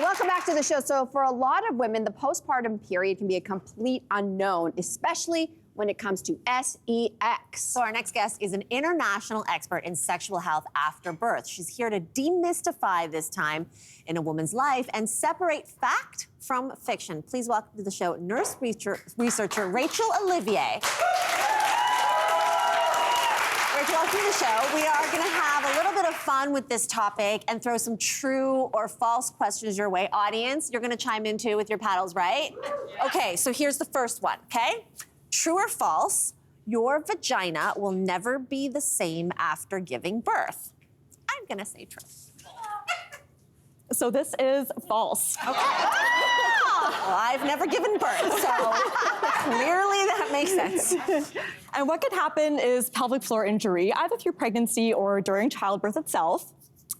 Welcome back to the show. So for a lot of women, the postpartum period can be a complete unknown, especially when it comes to sex. So our next guest is an international expert in sexual health after birth. She's here to demystify this time in a woman's life and separate fact from fiction. Please welcome to the show nurse researcher Rachel Olivier. Rachel, welcome to the show. We are going to have a little bit of fun with this topic and throw some true or false questions your way. Audience, you're going to chime in too with your paddles, right? Okay, so here's the first one, okay? True or false, your vagina will never be the same after giving birth. I'm gonna say true. So this is false. Okay. Well, I've never given birth, so clearly that makes sense. And what could happen is pelvic floor injury, either through pregnancy or during childbirth itself.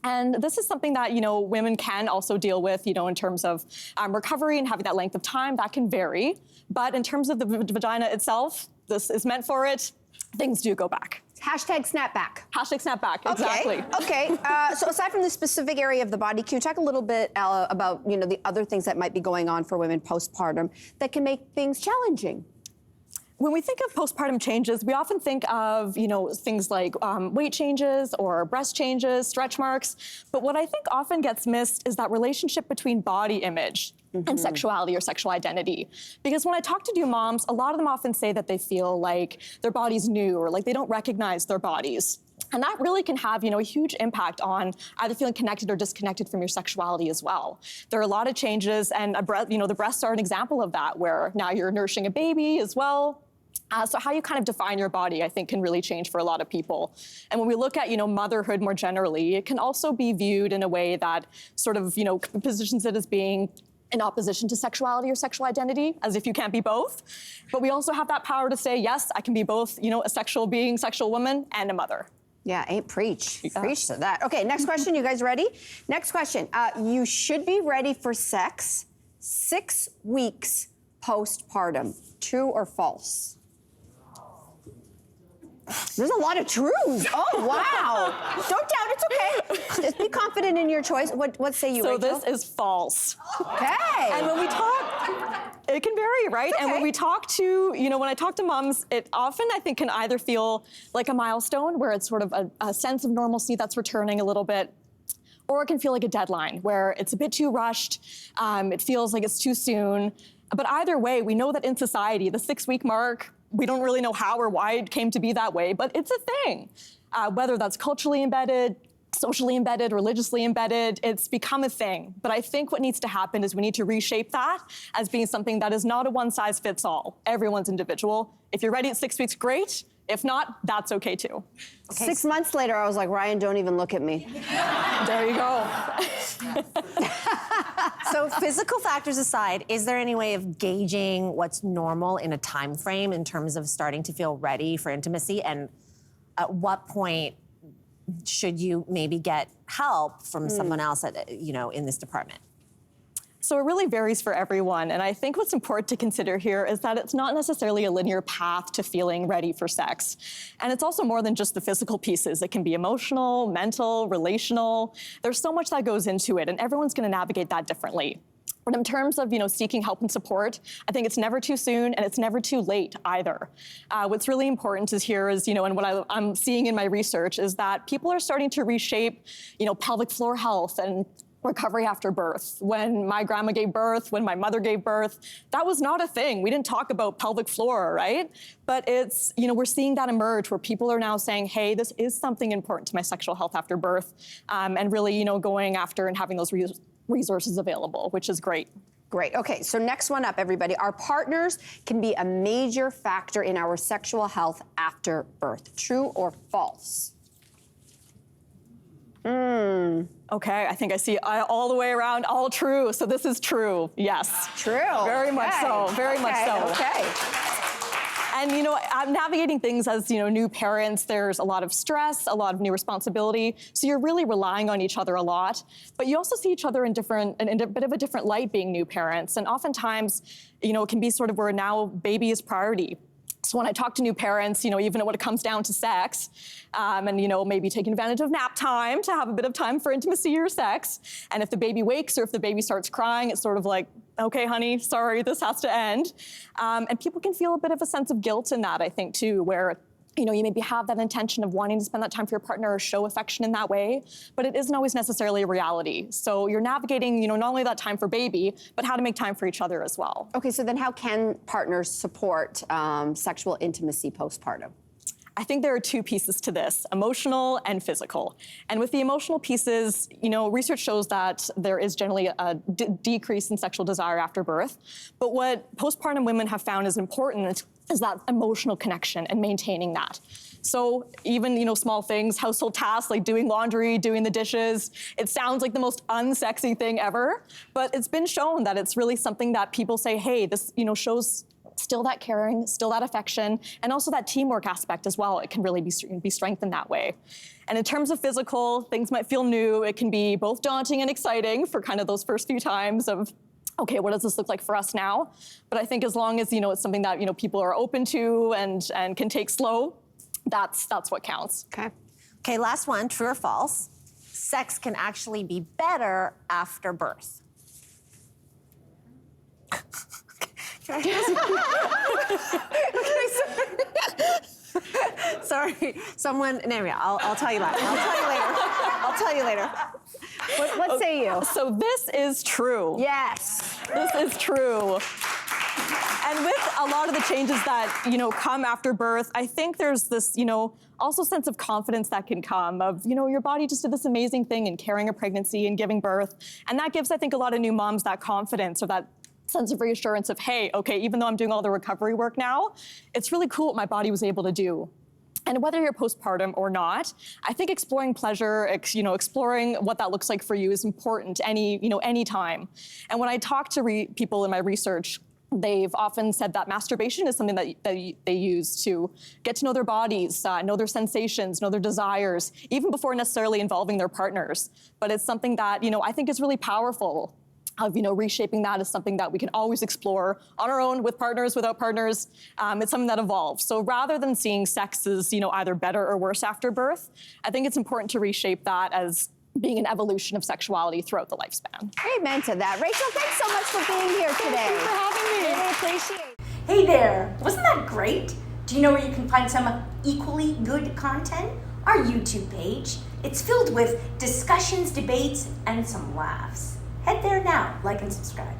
And this is something that, women can also deal with, in terms of recovery and having that length of time. That can vary. But in terms of the vagina itself, this is meant for it. Things do go back. Hashtag snapback. Hashtag snapback, exactly. Okay. So aside from the specific area of the body, can you talk a little bit about, the other things that might be going on for women postpartum that can make things challenging? When we think of postpartum changes, we often think of, things like weight changes or breast changes, stretch marks. But what I think often gets missed is that relationship between body image and sexuality or sexual identity. Because when I talk to new moms, a lot of them often say that they feel like their body's new or like they don't recognize their bodies. And that really can have, a huge impact on either feeling connected or disconnected from your sexuality as well. There are a lot of changes, and the breasts are an example of that, where now you're nourishing a baby as well. So how you kind of define your body, I think, can really change for a lot of people. And when we look at, motherhood more generally, it can also be viewed in a way that sort of, positions it as being in opposition to sexuality or sexual identity, as if you can't be both. But we also have that power to say, yes, I can be both, a sexual being, sexual woman, and a mother. Yeah, preach. Preach to that. Okay, next question. You guys ready? Next question. You should be ready for sex 6 weeks postpartum. True or false? There's a lot of truths. Oh, wow. Don't doubt, it's okay. Just be confident in your choice. What say you, So Rachel? this is false. Okay. And when we talk, it can vary, right? Okay. And when we talk to, when I talk to moms, it often, I think, can either feel like a milestone where it's sort of a sense of normalcy that's returning a little bit, or it can feel like a deadline where it's a bit too rushed. It feels like it's too soon. But either way, we know that in society, the 6-week mark, we don't really know how or why it came to be that way, but it's a thing. Whether that's culturally embedded, socially embedded, religiously embedded, it's become a thing. But I think what needs to happen is we need to reshape that as being something that is not a one-size-fits-all. Everyone's individual. If you're ready at 6 weeks, great. If not, that's okay too. Okay. 6 months later, I was like, Ryan, don't even look at me. There you go. So physical factors aside, is there any way of gauging what's normal in a time frame in terms of starting to feel ready for intimacy? And at what point should you maybe get help from someone else at, in this department? So it really varies for everyone. And I think what's important to consider here is that it's not necessarily a linear path to feeling ready for sex. And it's also more than just the physical pieces. It can be emotional, mental, relational. There's so much that goes into it, and everyone's going to navigate that differently. But in terms of, seeking help and support, I think it's never too soon and it's never too late either. What's really important is here is, and what I'm seeing in my research is that people are starting to reshape, pelvic floor health and recovery after birth. When my grandma gave birth, when my mother gave birth, that was not a thing. We didn't talk about pelvic floor, right? But it's, we're seeing that emerge where people are now saying, hey, this is something important to my sexual health after birth, and really, going after and having those resources available, which is great. Great. Okay, so next one up, everybody. Our partners can be a major factor in our sexual health after birth. True or false? Okay, I think I see all the way around, all true. So this is true, yes. True. Very much so, very much so. Okay. And I'm navigating things as new parents. There's a lot of stress, a lot of new responsibility. So you're really relying on each other a lot. But you also see each other in a bit of a different light being new parents. And oftentimes, it can be sort of where now baby is priority. So when I talk to new parents, even when it comes down to sex, and maybe taking advantage of nap time to have a bit of time for intimacy or sex, and if the baby wakes or if the baby starts crying, it's sort of like, okay, honey, sorry, this has to end. And people can feel a bit of a sense of guilt in that, I think, too, where you maybe have that intention of wanting to spend that time for your partner or show affection in that way, but it isn't always necessarily a reality. So you're navigating, not only that time for baby, but how to make time for each other as well. Okay, so then how can partners support sexual intimacy postpartum? I think there are two pieces to this, emotional and physical. And with the emotional pieces, research shows that there is generally a decrease in sexual desire after birth. But what postpartum women have found is important is that emotional connection and maintaining that. So even, small things, household tasks like doing laundry, doing the dishes, it sounds like the most unsexy thing ever, but it's been shown that it's really something that people say, hey, this, shows still that caring, still that affection, and also that teamwork aspect as well. It can really be strengthened that way. And in terms of physical, things might feel new. It can be both daunting and exciting for kind of those first few times of, okay, what does this look like for us now? But I think as long as, it's something that, people are open to and can take slow, that's what counts. Okay, last one, true or false? Sex can actually be better after birth. Sorry, someone. No, I'll tell you later. I'll tell you later. What say you? So this is true. Yes. This is true. And with a lot of the changes that, come after birth, I think there's this, also sense of confidence that can come of, your body just did this amazing thing in carrying a pregnancy and giving birth. And that gives, I think, a lot of new moms that confidence or that sense of reassurance of, hey, okay, even though I'm doing all the recovery work now, it's really cool what my body was able to do. And whether you're postpartum or not, I think exploring pleasure, exploring what that looks like for you is important any time. And when I talk to people in my research, they've often said that masturbation is something that they use to get to know their bodies, know their sensations, know their desires, even before necessarily involving their partners. But it's something that, I think is really powerful. Of reshaping that is something that we can always explore on our own, with partners, without partners. It's something that evolves. So rather than seeing sex as either better or worse after birth, I think it's important to reshape that as being an evolution of sexuality throughout the lifespan. Amen to that. Rachel, thanks so much for being here today. Thank you for having me. Really appreciate it. Hey there, wasn't that great? Do you know where you can find some equally good content? Our YouTube page. It's filled with discussions, debates, and some laughs. Head there now, like and subscribe.